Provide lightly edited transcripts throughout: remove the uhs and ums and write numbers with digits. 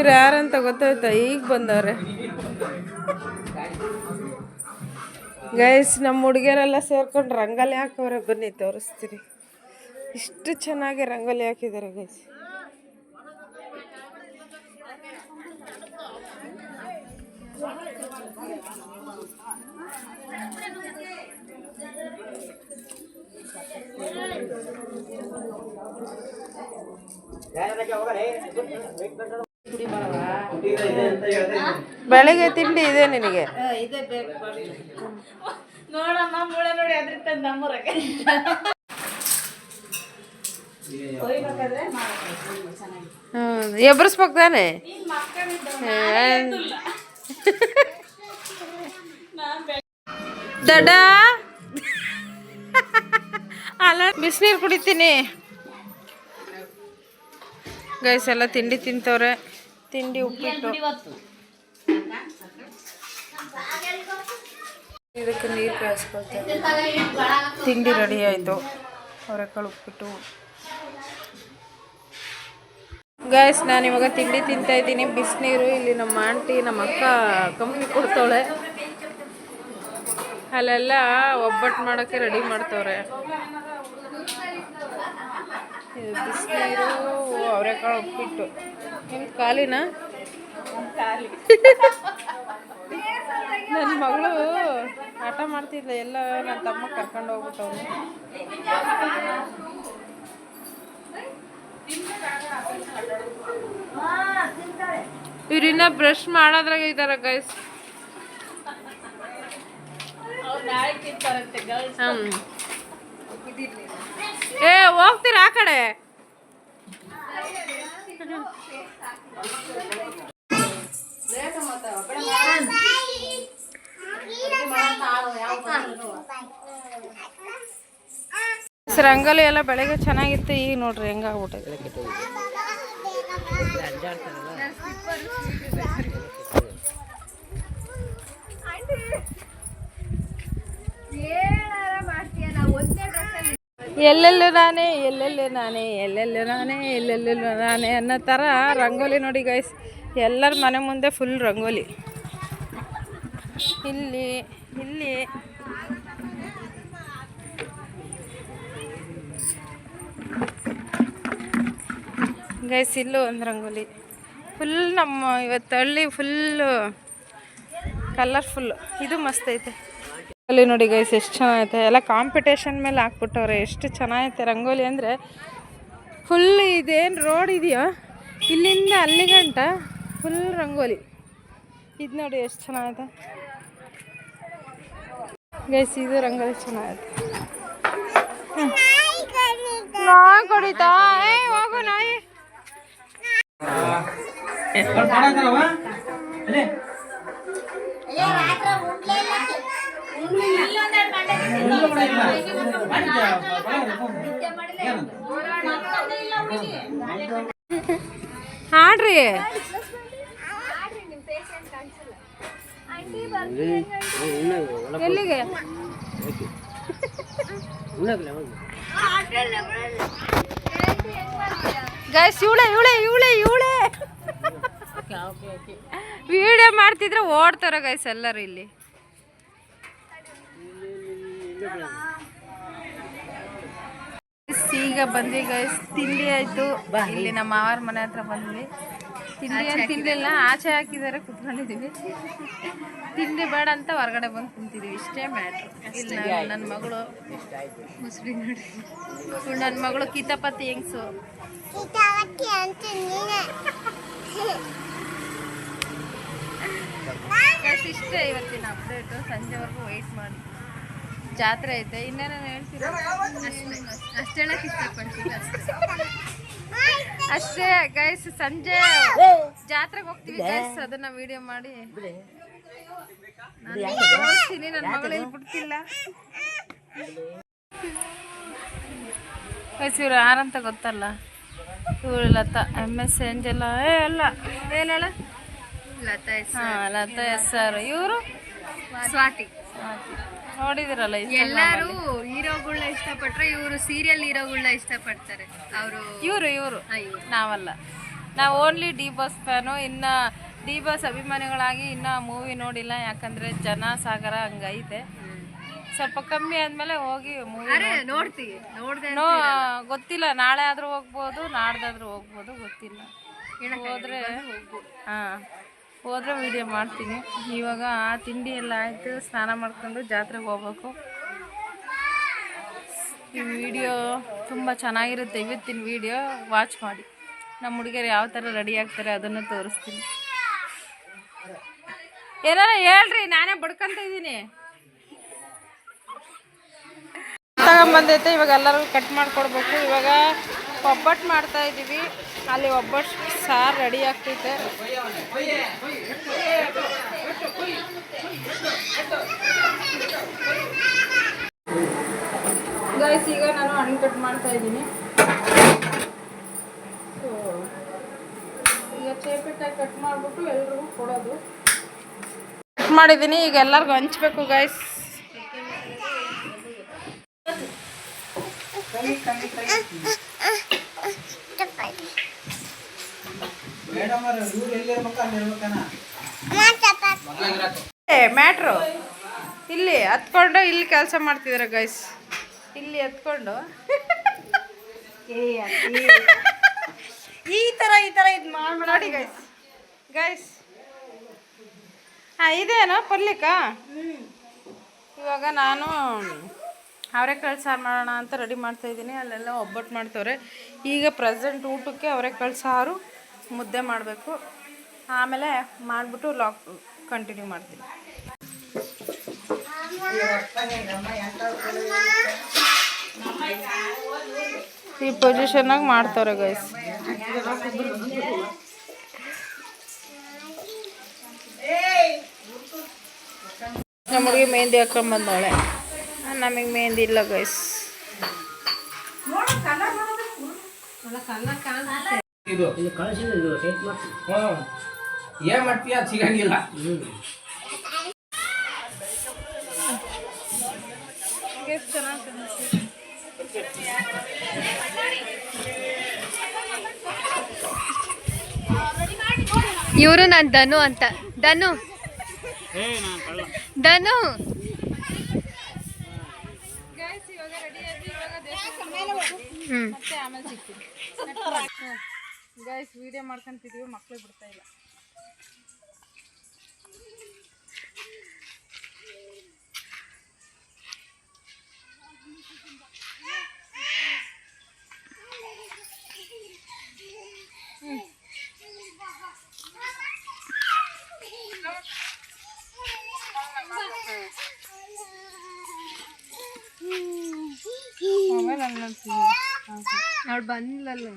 ಇವ್ರು ಯಾರಂತ ಗೊತ್ತಾಯ್ತಾ? ಈಗ ಬಂದವ್ರೆ ಗೈಸ್. ನಮ್ಮ ಹುಡುಗಿಯರೆಲ್ಲ ಸೇರ್ಕೊಂಡು ರಂಗೋಲಿ ಹಾಕವ್ರೆ. ಬನ್ನಿ ತೋರಿಸ್ತೀನಿ. ಇಷ್ಟು ಚೆನ್ನಾಗಿ ರಂಗೋಲಿ ಹಾಕಿದ್ದಾರೆ ಗೈಸ್. ಬೆಳಿಗ್ಗೆ ತಿಂಡಿ ಇದೆ ನಿನಗೆ? ಎಬ್ಬರಿಸ್ಬೇಕು ತಾನೆ. ದಡ ಅಲ್ಲ, ಬಿಸಿನೀರು ಕುಡಿತೀನಿ ಗೈಸ್. ಎಲ್ಲ ತಿಂಡಿ ತಿಂತವ್ರೆ. ತಿಂಡಿ ಉಪ್ಪಿಟ್ಟು. ಇದಕ್ಕೆ ನೀರು ಕಾಯಿಸ್ಕೊಳ್ತಾರೆ. ತಿಂಡಿ ರೆಡಿ ಆಯಿತು. ಅವರೆಕಾಳು ಉಪ್ಪಿಟ್ಟು ಗೈಸ್. ನಾನು ಇವಾಗ ತಿಂಡಿ ತಿಂತಾ ಇದ್ದೀನಿ. ಬಿಸಿನೀರು. ಇಲ್ಲಿ ನಮ್ಮ ಆಂಟಿ, ನಮ್ಮ ಅಕ್ಕ ಕಂಪ್ನಿ ಕೊಡ್ತಾಳೆ. ಅಲ್ಲೆಲ್ಲ ಒಬ್ಬಟ್ಟು ಮಾಡೋಕ್ಕೆ ರೆಡಿ ಮಾಡ್ತವ್ರೆ. ಬಿಸಿನೀರು, ಅವರೆಕಾಳು ಉಪ್ಪಿಟ್ಟು. ನಿಮ್ದು ಖಾಲಿನಾ? ನನ್ನ ಮಗಳು ಆಟ ಮಾಡ್ತಿದ್ಲ. ಎಲ್ಲ ನನ್ನ ತಮ್ಮ ಕರ್ಕೊಂಡು ಹೋಗ್ಬಿಟ್ಟವ್ರು. ಇವ್ರಿನ್ನ ಬ್ರಷ್ ಮಾಡೋದ್ರಾಗ ಇದಾರ ಗೈಸ್. ಏ ಹೋಗ್ತೀರಾ ಆ ಕಡೆ? ರಂಗೋಲಿ ಎಲ್ಲ ಬೆಳಗ್ಗೆ ಚೆನ್ನಾಗಿತ್ತು. ಈಗ ನೋಡ್ರಿ ಹೆಂಗಾಗ್ಬಿಟ್ಟೈತೆ. ಎಲ್ಲೆಲ್ಲೂ ನಾನೇ, ಎಲ್ಲೆಲ್ಲೂ ನಾನೇ, ಎಲ್ಲೆಲ್ಲೂ ನಾನೇ, ಎಲ್ಲೆಲ್ಲೂ ನಾನೇ ಅನ್ನೋ ಥರ ರಂಗೋಲಿ ನೋಡಿ ಗೈಸ್. ಎಲ್ಲರ ಮನೆ ಮುಂದೆ ಫುಲ್ ರಂಗೋಲಿ. ಇಲ್ಲಿ ಇಲ್ಲಿ ಗೈಸ್, ಇಲ್ಲೂ ಒಂದು ರಂಗೋಲಿ. ಫುಲ್ ನಮ್ಮ ಇವತ್ತು ಹಳ್ಳಿ ಫುಲ್ಲು ಕಲರ್ಫುಲ್. ಇದು ಮಸ್ತ್ ಐತೆ ರಂಗೋಲಿ ನೋಡಿ ಗೈಸ್. ಎಷ್ಟು ಚೆನ್ನಾಗೈತೆ. ಎಲ್ಲ ಕಾಂಪಿಟೇಷನ್ ಮೇಲೆ ಹಾಕ್ಬಿಟ್ಟವ್ರೆ. ಎಷ್ಟು ಚೆನ್ನಾಗೈತೆ ರಂಗೋಲಿ ಅಂದರೆ ಫುಲ್. ಇದೇನು ರೋಡ್ ಇದೆಯೋ ಇಲ್ಲಿಂದ ಅಲ್ಲಿಗಂಟ ಫುಲ್ ರಂಗೋಲಿ. ಇದು ನೋಡಿ ಎಷ್ಟು ಚೆನ್ನಾಗೈತೆ ಗೈಸ್. ಇದು ರಂಗೋಲಿ ಚೆನ್ನಾಗೈತೆ. ನಾಯಿ ಕೊಡಿತಾ? ಹೋಗು ನಾಯಿ. ಹಾಡ್ರಿ. ಎಲ್ಲಿಗೆ? ಗೈಸ್, ಇವಳೆ ವಿಡಿಯೋ ಮಾಡ್ತಿದ್ರೆ ಓಡ್ತಾರೆ ಗೈಸ್ ಎಲ್ಲರೂ. ಇಲ್ಲಿ ಈಗ ಬಂದ್ವಿ ಗೈಸ್. ತಿಂಡಿ ಆಯ್ತು. ಇಲ್ಲಿ ನಮ್ಮ ಮಾವಾರ ಮನೆ ಹತ್ರ ಬಂದ್ವಿ. ತಿಂಡಿ ಏನು ತಿನ್ನಲಿಲ್ಲ, ಆಚೆ ಹಾಕಿದ್ದಾರೆ, ಕುತ್ಕೊಂಡಿದ್ದೀವಿ. ತಿಂಡಿ ಬೇಡ ಅಂತ ಹೊರಗಡೆ ಬಂದು ಕುಂತಿದ್ದೀವಿ. ಇಷ್ಟೇ ಮ್ಯಾಟ್ರು. ಇಲ್ಲಿ ನನ್ನ ಮಗಳು ಮುಸ್ಲಿ ನೋಡಿ. ನನ್ನ ಮಗಳು ಕಿತಾಪತಿ ಹೆಂಗ್ಸು. ಇಷ್ಟೇ ಇವತ್ತಿನ ಅಪ್ಡೇಟು. ಸಂಜೆವರೆಗೂ ವೆಯ್ಟ್ ಮಾಡಿ. ಜಾತ್ರೆ ಐತೆ. ಇನ್ನೇನು ಹೇಳ್ತೀರ? ಅಷ್ಟೇ ಹೇಳಕ್ಕೆ ಇಷ್ಟಪಡ್ತೀನಿ. ಅಷ್ಟೇ ಗೈಸ್. ಸಂಜೆ ಜಾತ್ರೆಗೆ ಹೋಗ್ತೀವಿ ಗೈಸ್. ಅದನ್ನ ವಿಡಿಯೋ ಮಾಡಿ ನಾನು ತೋರಿಸ್ತೀನಿ. ನನ್ನ ಮಗಳು ಬಿಡ್ತಿಲ್ಲ ಗೈಸ್. ಇವ್ರು ಯಾರಂತ ಗೊತ್ತಲ್ಲ? ಇವ್ರು ಲತಾ, MS ಏಂಜೆಲ್ಲ. ಅಲ್ಲ, ಏನೇಳ? ಲತಾ SR. ಇವರು ಸ್ವಾತಿ. ನೋಡಿದಿರಲ್ಲ, ಎಲ್ಲರೂ ಹೀರೋಗಳನ್ನ ಇಷ್ಟಪಟ್ರೆ ಇವರು ಸೀರಿಯಲ್ ಹೀರೋಗಳನ್ನ ಇಷ್ಟಪಡ್ತಾರೆ. ಇವರು ನಾವಲ್ಲ. ನಾವು ಓನ್ಲಿ ಡಿ ಬಾಸ್ ಫ್ಯಾನು. ಇನ್ನು ಡಿ ಬಾಸ್ ಅಭಿಮಾನಿಗಳಾಗಿ ಇನ್ನೂ ಮೂವಿ ನೋಡಿಲ್ಲ, ಯಾಕಂದರೆ ಜನ ಸಾಗರ ಹಂಗೈತೆ. ಸ್ವಲ್ಪ ಕಮ್ಮಿ ಆದಮೇಲೆ ಹೋಗಿ ಮೂವಿ ನೋಡ್ತೀವಿ. ನೋಡ್ದೆ ಗೊತ್ತಿಲ್ಲ, ನಾಳೆ ಆದರೂ ಹೋಗ್ಬೋದು, ನಾಡ್ದಾದ್ರೂ ಹೋಗ್ಬೋದು, ಗೊತ್ತಿಲ್ಲ. ಹೋದರೆ ಹೋದರೆ ವೀಡಿಯೋ ಮಾಡ್ತೀನಿ. ಇವಾಗ ತಿಂಡಿ ಎಲ್ಲ ಆಯಿತು, ಸ್ನಾನ ಮಾಡ್ಕೊಂಡು ಜಾತ್ರೆಗೆ ಹೋಗ್ಬೇಕು. ಈ ವಿಡಿಯೋ ತುಂಬ ಚೆನ್ನಾಗಿರುತ್ತೆ. ಇವತ್ತಿನ ವಿಡಿಯೋ ವಾಚ್ ಮಾಡಿ. ನಮ್ಮ ಹುಡುಗಿಯರು ಯಾವ ಥರ ರೆಡಿ ಆಗ್ತಾರೆ ಅದನ್ನು ತೋರಿಸ್ತೀನಿ. ಏನಾರ ಹೇಳ್ರಿ, ನಾನೇ ಬಡ್ಕೊಂತ ಇದ್ದೀನಿ. ತಗೊಂಬಂದೈತೆ, ಇವಾಗ ಎಲ್ಲರಿಗೂ ಕಟ್ ಮಾಡಿಕೊಡ್ಬೇಕು. ಇವಾಗ ಒಬ್ಬಟ್ಟು ಮಾಡ್ತಾ ಇದ್ದೀವಿ, ಅಲ್ಲಿ ಒಬ್ಬಟ್ಟು ಸಾರು ರೆಡಿ ಆಗ್ತೈತೆ. ಗೈಸ್, ಈಗ ನಾನು ಹಣ್ಣು ಕಟ್ ಮಾಡ್ತಾ ಇದ್ದೀನಿ. ಈಗ ಚೇಪೆಟ್ಟಾಗಿ ಕಟ್ ಮಾಡಿಬಿಟ್ಟು ಎಲ್ರಿಗೂ ಕೊಡೋದು. ಕಟ್ ಮಾಡಿದ್ದೀನಿ, ಈಗ ಎಲ್ಲರಿಗೂ ಹಂಚ್ಬೇಕು ಗೈಸ್. ಮ್ಯಾಟ್ರು ಇಲ್ಲಿ ಹತ್ಕೊಂಡು ಇಲ್ಲಿ ಕೆಲಸ ಮಾಡ್ತಿದಾರೆ ಗೈಸ್. ಇಲ್ಲಿ ಹತ್ಕೊಂಡು ಈ ಥರ ಇದು ಮಾಡಿ ಗೈಸ್. ಗೈಸ್ ಇದೇನೋ ಪಲ್ಯಕ್ಕ. ಇವಾಗ ನಾನು ಅವರೆಕಾಳು ಸಾರು ಮಾಡೋಣ ಅಂತ ರೆಡಿ ಮಾಡ್ತಾಯಿದ್ದೀನಿ. ಅಲ್ಲೆಲ್ಲ ಒಬ್ಬಟ್ಟು ಮಾಡ್ತವ್ರೆ. ಈಗ ಪ್ರೆಸೆಂಟ್ ಊಟಕ್ಕೆ ಅವರೆಕಾಳು ಸಾರು ಮುದ್ದೆ ಮಾಡಬೇಕು. ಆಮೇಲೆ ಮಾಡಿಬಿಟ್ಟು ಲಾಕ್ ಕಂಟಿನ್ಯೂ ಮಾಡ್ತೀನಿ. ಈ ಪೊಸಿಷನ್ನಾಗಿ ಮಾಡ್ತವ್ರೆ ಗೈಸ್. ನಮ್ಮ ಹುಡುಗಿ ಮೆಹಂದಿ ಹಾಕೊಂಡು ಬಂದವಳೆ, ನಮಗೆ ಮೆಹಂದಿ ಇಲ್ಲ ಗೈಸ್. ಏನ್ ಮಾಡ್ತೀಯ ಸಿಗಂಗಿಲ್ಲ. ಇವರು ನಾನು ಧನು ಅಂತ. ಧನು ಧನು ಗೈಸ್ ವಿಡಿಯೋ ಮಾಡ್ಕೊಂತಿದೀವಿ, ಮಕ್ಳು ಬಿಡ್ತಾ ಇಲ್ಲ. ಅವಳು ಬಂದ್ಲಲ್ಲ.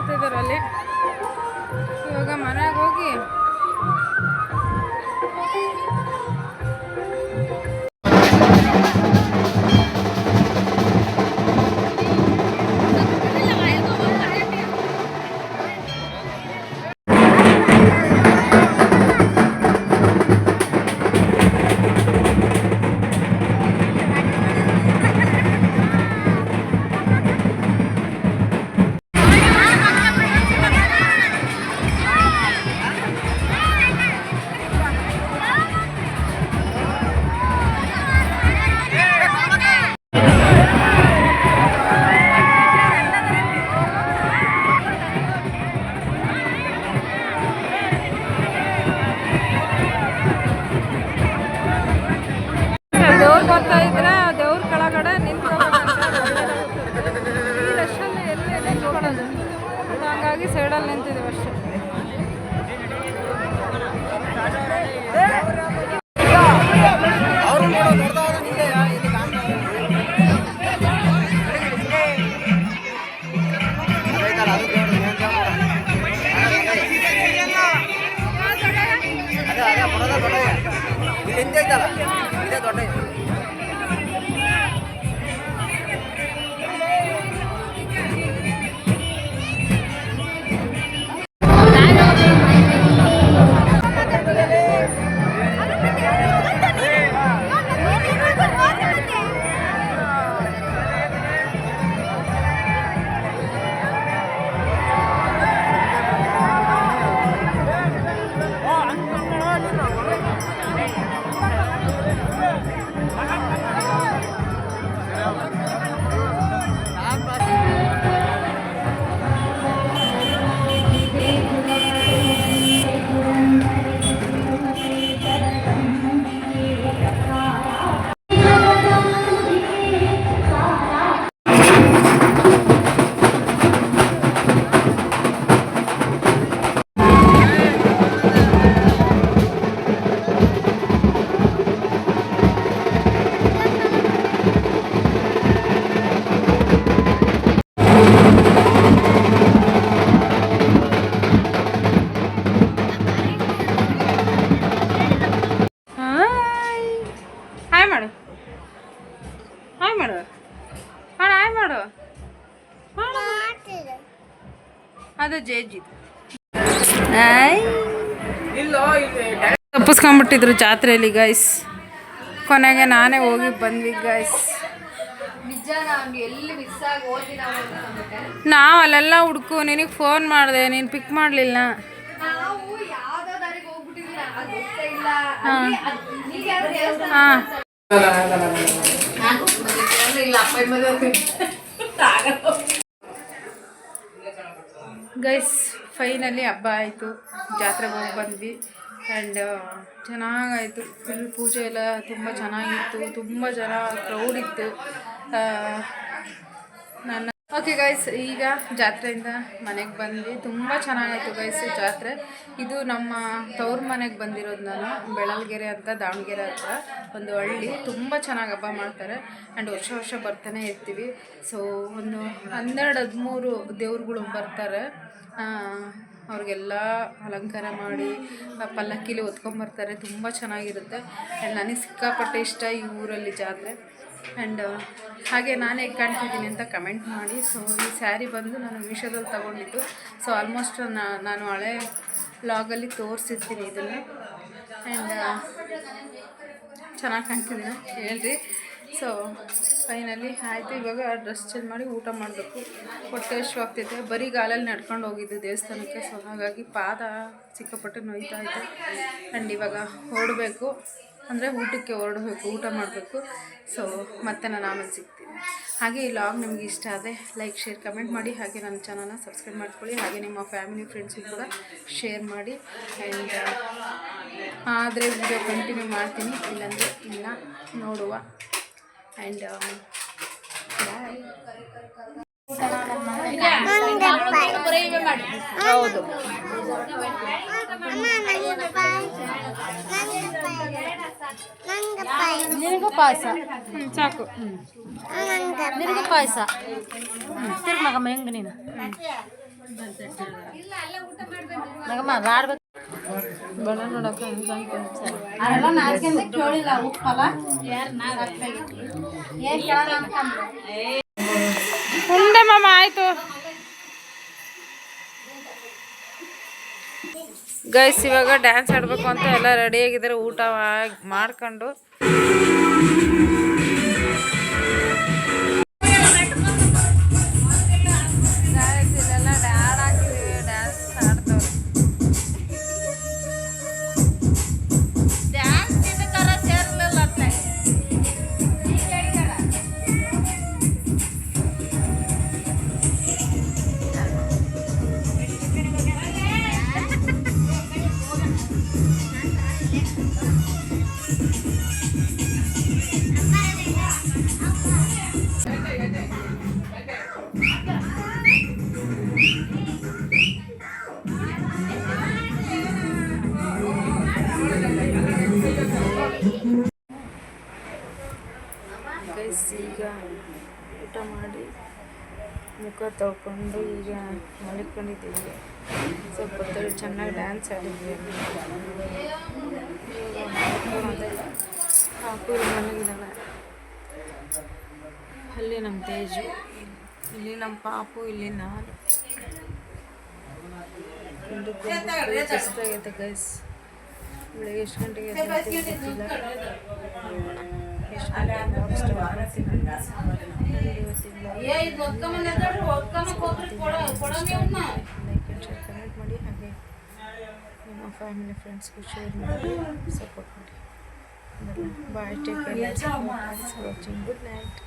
ಮಾಡ್ತಿದ್ದಾರೆ ಅಲ್ಲಿ. ಇವಾಗ ಮನೆಗೆ ಹೋಗಿ ದೇವ್ರು ಬರ್ತಾ ಇದ್ರೆ ದೇವ್ರ ಕೆಳಗಡೆ ನಿಂತ್ಕೋಬೇಕಂತ ಈ ರಶಲ್ಲಿ ಎಲ್ಲೇ ನಿಂತ್ಕೊಳ್ಳೋದು. ಹಾಗಾಗಿ ಸೈಡಲ್ಲಿ ನಿಂತಿದ್ದೀವಿ ಅಷ್ಟೇ. ಹಾಯ್ ಮಾಡು, ಹಾಯ್ ಮಾಡು, ಹಾಯ್ ಮಾಡು. ಅದು ಜೇಜಿ ತಪ್ಪಿಸ್ಕೊಂಡ್ಬಿಟ್ಟಿದ್ರು ಜಾತ್ರೆಯಲ್ಲಿ ಗೈಸ್. ಕೊನೆಗೆ ನಾನೇ ಹೋಗಿ ಬಂದ್ವಿ ಗೈಸ್. ನಾವು ಅಲ್ಲೆಲ್ಲ ಹುಡುಕು ನಿನಗೆ ಫೋನ್ ಮಾಡಿದೆ, ನೀನು ಪಿಕ್ ಮಾಡಲಿಲ್ಲ. ಹಾಂ ಗೈಸ್, ಫೈನಲಿ ಹಬ್ಬ ಆಯಿತು, ಜಾತ್ರೆಗೆ ಹೋಗಿ ಬಂದ್ವಿ. ಆ್ಯಂಡ್ ಚೆನ್ನಾಗಾಯಿತು. ಫುಲ್ ಪೂಜೆ ಎಲ್ಲ ತುಂಬ ಚೆನ್ನಾಗಿತ್ತು, ತುಂಬ ಜನ ಕ್ರೌಡ್ ಇತ್ತು. ನನ್ನ ಓಕೆ ಗೈಸ್, ಈಗ ಜಾತ್ರೆಯಿಂದ ಮನೆಗೆ ಬಂದ್ವಿ. ತುಂಬ ಚೆನ್ನಾಗಾಯಿತು ಗೈಸ್ ಜಾತ್ರೆ. ಇದು ನಮ್ಮ ತವ್ರ ಮನೆಗೆ ಬಂದಿರೋದು ನಾನು. ಬೆಳಲ್ಗೆರೆ ಅಂತ, ದಾವಣಗೆರೆ ಹತ್ರ ಒಂದು ಹಳ್ಳಿ. ತುಂಬ ಚೆನ್ನಾಗಿ ಹಬ್ಬ ಮಾಡ್ತಾರೆ ಆ್ಯಂಡ್ ವರ್ಷ ವರ್ಷ ಬರ್ತಾನೆ ಇರ್ತೀವಿ. ಸೊ ಒಂದು 12-13 ದೇವ್ರುಗಳು ಬರ್ತಾರೆ. ಅವ್ರಿಗೆಲ್ಲ ಅಲಂಕಾರ ಮಾಡಿ ಪಲ್ಲಕ್ಕಿಲಿ ಹೊತ್ಕೊಂಬರ್ತಾರೆ. ತುಂಬ ಚೆನ್ನಾಗಿರುತ್ತೆ ಆ್ಯಂಡ್ ನನಗೆ ಸಿಕ್ಕಾಪಟ್ಟೆ ಇಷ್ಟ ಈ ಊರಲ್ಲಿ ಜಾತ್ರೆ. ಆ್ಯಂಡ್ ಹಾಗೆ ನಾನು ಹೇಗೆ ಕಾಣ್ತಿದ್ದೀನಿ ಅಂತ ಕಮೆಂಟ್ ಮಾಡಿ. ಸೊ ಈ ಸ್ಯಾರಿ ಬಂದು ನಾನು ಮೀಶೋದಲ್ಲಿ ತೊಗೊಂಡಿದ್ದು. ಸೊ ಆಲ್ಮೋಸ್ಟ್ ನಾನು ಹಳೆ ಲಾಗಲ್ಲಿ ತೋರಿಸಿರ್ತೀನಿ ಇದನ್ನು. ಆ್ಯಂಡ್ ಚೆನ್ನಾಗಿ ಕಾಣ್ತಿದ್ದೀನಿ ಹೇಳ್ರಿ. ಸೊ ಫೈನಲಿ ಆಯಿತು. ಇವಾಗ ಡ್ರೆಸ್ ಚೇಂಜ್ ಮಾಡಿ ಊಟ ಮಾಡಬೇಕು. ಹೊಟ್ಟೆ ಆಗ್ತೈತೆ. ಬರೀ ಗಾಲಲ್ಲಿ ನಡ್ಕೊಂಡು ಹೋಗಿದ್ದು ದೇವಸ್ಥಾನಕ್ಕೆ. ಸೊ ಹಾಗಾಗಿ ಪಾದ ಸಿಕ್ಕಾಪಟ್ಟೆ ನೋಯ್ತಾ ಇದೆ. ಆ್ಯಂಡ್ ಇವಾಗ ಹೊರಡಬೇಕು, ಅಂದರೆ ಊಟಕ್ಕೆ ಹೊರಡಬೇಕು, ಊಟ ಮಾಡಬೇಕು. ಸೊ ಮತ್ತೆ ನಾನು ಆಮೇಲೆ ಸಿಗ್ತೀನಿ. ಹಾಗೆ ಈ ಲಾಗ್ ನಿಮ್ಗೆ ಇಷ್ಟ ಆದರೆ ಲೈಕ್, ಶೇರ್, ಕಮೆಂಟ್ ಮಾಡಿ. ಹಾಗೆ ನನ್ನ ಚಾನಲ್ನ ಸಬ್ಸ್ಕ್ರೈಬ್ ಮಾಡ್ಕೊಳ್ಳಿ. ಹಾಗೆ ನಿಮ್ಮ ಫ್ಯಾಮಿಲಿ ಫ್ರೆಂಡ್ಸ್ಗೂ ಕೂಡ ಶೇರ್ ಮಾಡಿ. ಆ್ಯಂಡ್ ಆದರೆ ವಿಡಿಯೋ ಕಂಟಿನ್ಯೂ ಮಾಡ್ತೀನಿ, ಇಲ್ಲಾಂದರೆ ಇಲ್ಲ, ನೋಡುವ. ಆ್ಯಂಡ್ ಹೌದು ನಿನಗೂ ಪಾಯಸ ಸಾಕು. ನಿನಗೂ ಪಾಯಸ ತಿರ್ಮಗಮ್ಮ ಹೆಂಗೆ ನೀನು ಬಣ್ಣ ನೋಡಕ್ಕೆ ಉಂಡೆ ಮಾಮ ಆಯ್ತು ಗೈಸ್. ಇವಾಗ ಡ್ಯಾನ್ಸ್ ಆಡಬೇಕು ಅಂತ ಎಲ್ಲ ರೆಡಿಯಾಗಿದ್ದಾರೆ. ಊಟ ಮಾಡ್ಕೊಂಡು ಇಲ್ಲೆಲ್ಲ ಡ್ಯಾಡ್ ಹಾಕಿದೀವಿ, ಡ್ಯಾನ್ಸ್ ಆಡ್ತವ್ರೆ. ಗೈಸ್ ಈಗ ಊಟ ಮಾಡಿ ಮುಖ ತೊಳ್ಕೊಂಡು ಈಗ ಮಲ್ಕೊಂಡಿದ್ದೀವಿ. ಸ್ವಲ್ಪ ಹೊತ್ತಲ್ಲಿ ಚೆನ್ನಾಗಿ ಡ್ಯಾನ್ಸ್ ಆಡಿದ್ವಿ. ಪಾಪು ಮಲಗಿದ್ದಾಳೆ, ಅಲ್ಲಿ ನಮ್ಮ ತೇಜು, ಇಲ್ಲಿ ನಮ್ಮ ಪಾಪು, ಇಲ್ಲಿ ನಾನು. ಸುಸ್ತಾಗೈತೆ ಗೈಸ್. ಬೆಳಿಗ್ಗೆ ಎಷ್ಟು ಗಂಟೆಗೆ ಗೊತ್ತಿಲ್ಲ. ಎಷ್ಟು ಗಂಟೆಗೆ ಲೈಕ್ ಕಮೆಂಟ್ ಮಾಡಿ, ಹಾಗೆ ನಿಮ್ಮ ಫ್ಯಾಮಿಲಿ ಫ್ರೆಂಡ್ಸ್ಗೂ ಶೇರ್ ಮಾಡಿ, ಸಪೋರ್ಟ್ ಮಾಡಿ. Bye, take care, watching. Good night.